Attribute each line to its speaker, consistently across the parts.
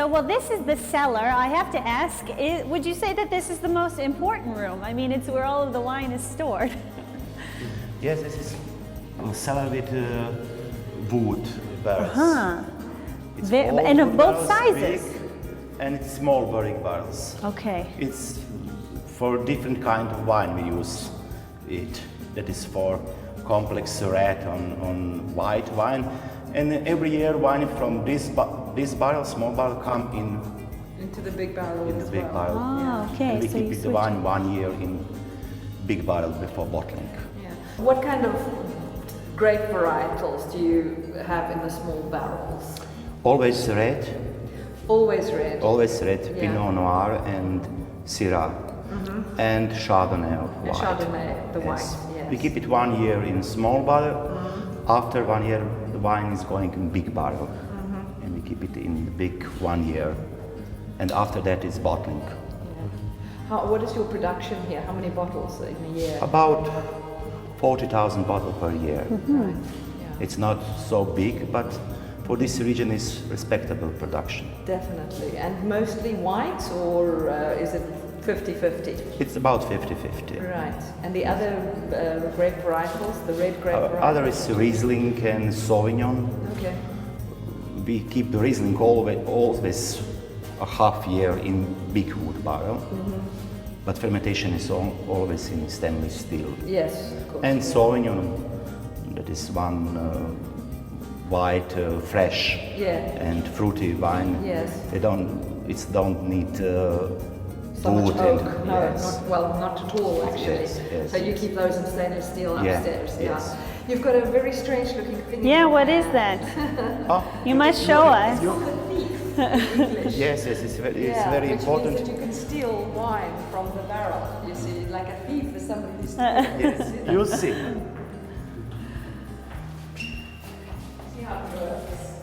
Speaker 1: well, this is the cellar. I have to ask, would you say that this is the most important room? I mean, it's where all of the wine is stored.
Speaker 2: Yes, this is a cellar with wood barrels.
Speaker 1: Uh-huh.
Speaker 2: It's
Speaker 1: And of both
Speaker 2: barrels,
Speaker 1: sizes?
Speaker 2: big, and it's small barrique barrels.
Speaker 1: Okay.
Speaker 2: It's for different kind of wine we use it. That is for complex red on white wine. And every year wine from this barrel, small barrel, come
Speaker 3: into the big barrel.
Speaker 2: in the big barrel.
Speaker 1: Oh, okay.
Speaker 2: And we
Speaker 1: So
Speaker 2: keep
Speaker 1: you
Speaker 2: the
Speaker 1: switch
Speaker 2: wine 1 year in big barrel before bottling.
Speaker 3: Yeah. What kind of grape varietals do you have in the small barrels?
Speaker 2: Always red.
Speaker 3: Always red.
Speaker 2: Always red,
Speaker 3: Yeah.
Speaker 2: Pinot Noir and Syrah. And Chardonnay of white.
Speaker 3: Chardonnay, the white, yes.
Speaker 2: We keep it 1 year in small barrel. After 1 year, the wine is going in big barrel. And we keep it in the big 1 year. And after that, it's bottling.
Speaker 3: What is your production here? How many bottles in a year?
Speaker 2: About 40,000 bottles per year.
Speaker 3: Right. Yeah.
Speaker 2: It's not so big, but for this region, it's respectable production.
Speaker 3: Definitely. And mostly white, or is it 50-50?
Speaker 2: It's about 50-50.
Speaker 3: Right. And the other grape varietals, the red grape varietals?
Speaker 2: Other is Riesling and Sauvignon.
Speaker 3: Okay.
Speaker 2: We keep the Riesling always a half year in big wood barrel, but fermentation is always in stainless steel.
Speaker 3: Yes, of course.
Speaker 2: And Sauvignon, that is one white, fresh and fruity wine.
Speaker 3: Yes.
Speaker 2: It don't need
Speaker 3: So much
Speaker 2: wood
Speaker 3: oak.
Speaker 2: and
Speaker 3: No,
Speaker 2: yes.
Speaker 3: not at all actually.
Speaker 2: Yes, yes.
Speaker 3: So you keep those in stainless steel
Speaker 2: Yeah,
Speaker 3: upstairs.
Speaker 2: yes.
Speaker 3: You've got a very strange looking thing. in
Speaker 1: Yeah,
Speaker 3: your
Speaker 1: what is
Speaker 3: hand.
Speaker 1: that?
Speaker 2: Oh,
Speaker 1: You must show us.
Speaker 2: yes, it's very
Speaker 3: Which
Speaker 2: important.
Speaker 3: means that you can steal wine from the barrel. You see, like a thief is somebody who's stealing.
Speaker 2: Yes, you'll see.
Speaker 3: See how it works.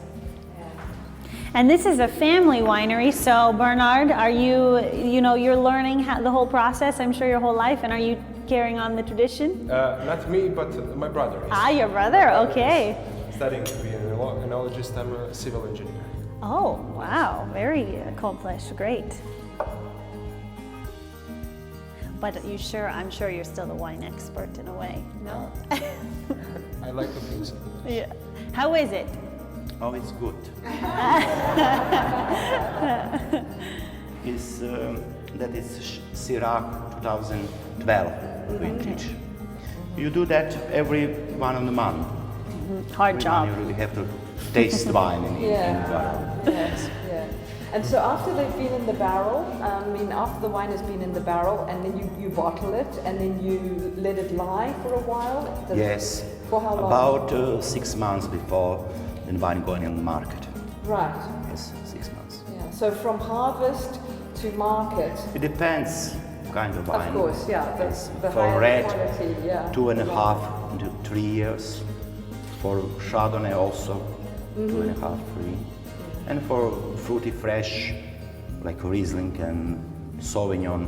Speaker 3: Yeah.
Speaker 1: And this is a family winery, so Bernard, are you're learning the whole process, I'm sure, your whole life, and are you carrying on the tradition?
Speaker 4: Not me, but my brother is.
Speaker 1: Ah, your brother, okay.
Speaker 4: Studying to be an enologist, I'm a civil engineer.
Speaker 1: Oh, wow, very accomplished, great. But I'm sure you're still the wine expert in a way, no?
Speaker 4: I like to think so.
Speaker 1: Yeah. How is it?
Speaker 2: Oh, it's good. That is Syrah 2012 vintage. You do that every 1 month.
Speaker 1: Hard job.
Speaker 2: You really have to taste wine in the barrel.
Speaker 3: Yes, yeah. And so after they've been in the barrel, after the wine has been in the barrel, and then you bottle it, and then you let it lie for a while?
Speaker 2: Yes.
Speaker 3: For how long?
Speaker 2: About 6 months before the wine going on the market.
Speaker 3: Right.
Speaker 2: Yes, 6 months.
Speaker 3: Yeah. So from harvest to market.
Speaker 2: It depends kind of wine.
Speaker 3: Of course, yeah. The
Speaker 2: For
Speaker 3: higher
Speaker 2: red,
Speaker 3: quality, yeah.
Speaker 2: 2.5 to 3 years. For Chardonnay also, 2.5, 3. And for fruity fresh, like Riesling and Sauvignon,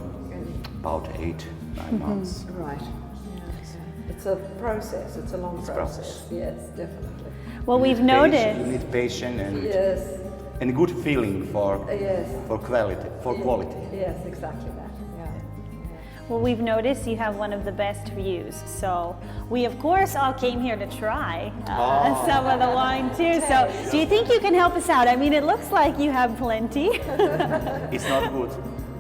Speaker 2: about 8-9 months.
Speaker 3: Right. Yeah. It's a process. It's a long process. Yes, definitely.
Speaker 1: Well, we've
Speaker 2: You
Speaker 1: noticed.
Speaker 2: need patience and
Speaker 3: Yes.
Speaker 2: and good feeling for
Speaker 3: Yes.
Speaker 2: quality.
Speaker 3: Yes, exactly that. Yeah.
Speaker 1: Well, we've noticed you have one of the best views, so we of course all came here to try some of the wine too. So, do you think you can help us out? I mean, it looks like you have plenty.
Speaker 2: It's not good.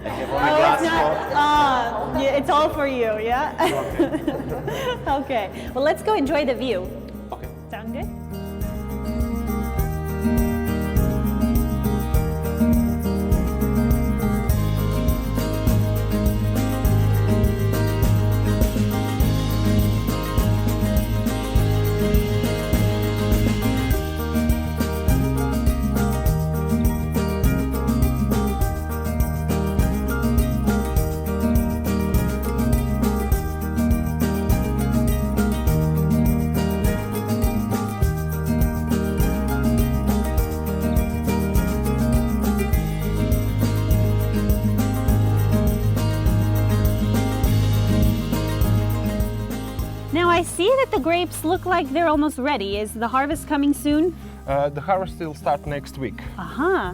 Speaker 2: I have only
Speaker 1: Oh,
Speaker 2: glass
Speaker 1: it's not. Yeah, it's all for you. Yeah. Okay. Well, let's go enjoy the view.
Speaker 2: Okay.
Speaker 1: Sound good? Now I see that the grapes look like they're almost ready. Is the harvest coming soon?
Speaker 4: The harvest will start next week.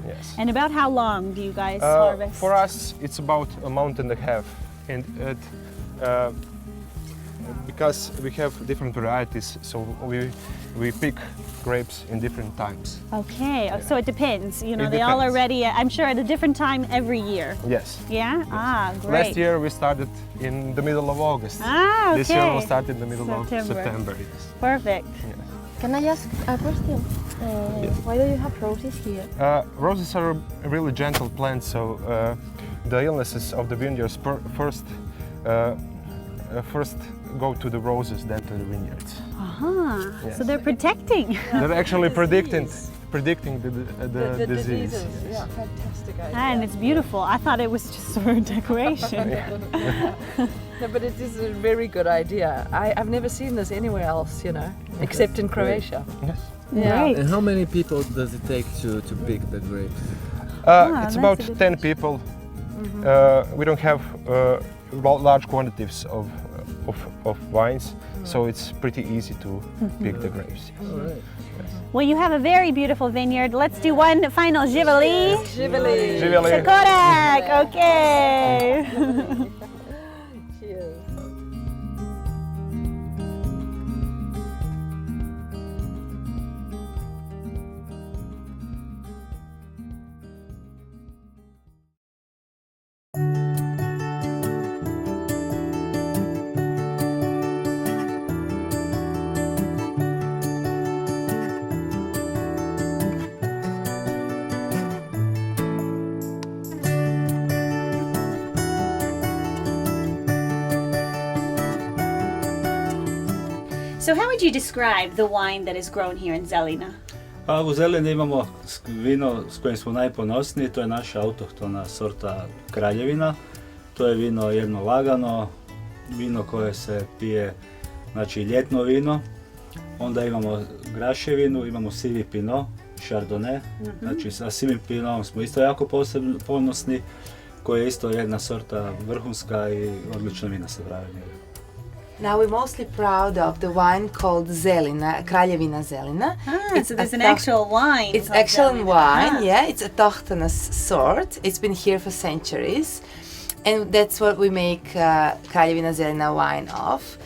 Speaker 4: Yes.
Speaker 1: And about how long do you guys harvest?
Speaker 4: For us, it's about a month and a half, and because we have different varieties, so we pick grapes in different times.
Speaker 1: Okay, so it depends. You know,
Speaker 4: It
Speaker 1: they all are
Speaker 4: depends.
Speaker 1: ready, I'm sure, at a different time every year.
Speaker 4: Yes.
Speaker 1: Yeah? Ah, great.
Speaker 4: Last year we started in the middle of August.
Speaker 1: Ah, okay.
Speaker 4: This year we'll start in the middle of
Speaker 1: September.
Speaker 4: September. Yes.
Speaker 1: Perfect.
Speaker 5: Can I ask a question? Why do you have roses here?
Speaker 4: Roses are a really gentle plant, so the illnesses of the vineyards first go to the roses, then to the vineyards.
Speaker 1: Yes. So they're protecting.
Speaker 4: They're actually predicting the disease.
Speaker 3: Yeah, fantastic idea.
Speaker 1: And it's beautiful. I thought it was just for decoration.
Speaker 3: No, but it is a very good idea. I've never seen this anywhere else, you know, except in Croatia.
Speaker 4: Yes.
Speaker 3: Yeah.
Speaker 1: Great.
Speaker 6: And how many people does it take to pick the grapes?
Speaker 4: It's
Speaker 1: that's
Speaker 4: about
Speaker 1: a good
Speaker 4: 10 people. We don't have large quantities of wines, so it's pretty easy to pick the grapes.
Speaker 6: All right.
Speaker 1: Well, you have a very beautiful vineyard. Let's do one final živeli.
Speaker 3: Živeli.
Speaker 4: Živeli.
Speaker 1: Korak, okay.
Speaker 3: Cheers.
Speaker 1: So how would you describe the wine that is grown here in Zelina?
Speaker 7: Pa u Zelini imamo vino s kojim smo najponosniji, to je naša autohtona sorta Kraljevina. To je vino jedno lagano, vino koje se pije, znači ljetno vino. Onda imamo graševinu, imamo sivi pinot, chardonnay. Znači sa sivim pinotom smo isto jako ponosni, koji je isto jedna sorta vrhunska i odlično vina se pravi.
Speaker 8: Now we're mostly proud of the wine called Zelina, Kraljevina Zelina.
Speaker 1: So there's an actual wine.
Speaker 8: It's
Speaker 1: called
Speaker 8: excellent
Speaker 1: Zelina.
Speaker 8: wine, yeah. It's a autochthonous sort. It's been here for centuries, and that's what we make Kraljevina Zelina wine of.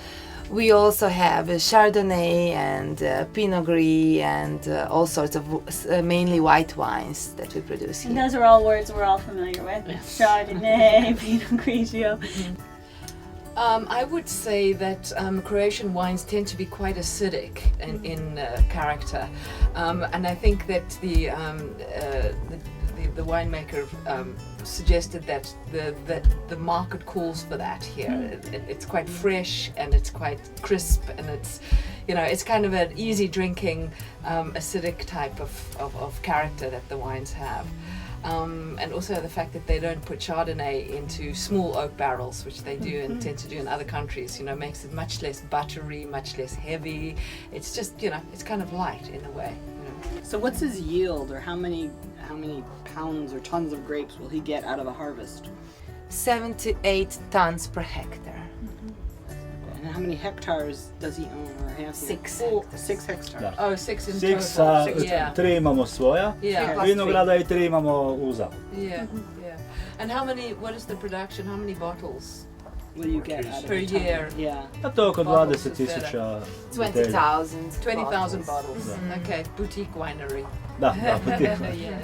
Speaker 8: We also have Chardonnay and Pinot Gris and all sorts of mainly white wines that we produce
Speaker 1: And
Speaker 8: here.
Speaker 1: those are all words we're all familiar with. Chardonnay, Pinot Grigio.
Speaker 3: I would say that Croatian wines tend to be quite acidic in character, and I think that the winemaker suggested that the market calls for that here. It's quite fresh and it's quite crisp, and it's kind of an easy drinking acidic type of character that the wines have. And also the fact that they don't put Chardonnay into small oak barrels, which they do and tend to do in other countries, makes it much less buttery, much less heavy. It's just, it's kind of light in a way.
Speaker 9: So what's his yield, or how many pounds or tons of grapes will he get out of a harvest?
Speaker 8: 7 to 8 tons per hectare.
Speaker 9: And how many hectares does he own or have?
Speaker 8: 6
Speaker 9: Oh,
Speaker 8: hectares.
Speaker 9: 6 hectares.
Speaker 3: Oh, 6 in
Speaker 7: Six,
Speaker 3: total. Yeah.
Speaker 7: 3 imamo svoja,
Speaker 3: Yeah.
Speaker 7: vinograda i 3 imamo u zakupu.
Speaker 3: Yeah. And what is the production? How many bottles
Speaker 9: Will you get out of
Speaker 3: per
Speaker 9: a ton?
Speaker 3: year?
Speaker 9: Yeah.
Speaker 7: A to oko
Speaker 3: Bottles
Speaker 7: 20.000
Speaker 8: 20,000.
Speaker 3: 20,000 bottles. Okay, boutique winery.
Speaker 7: Da, da,
Speaker 3: Yeah.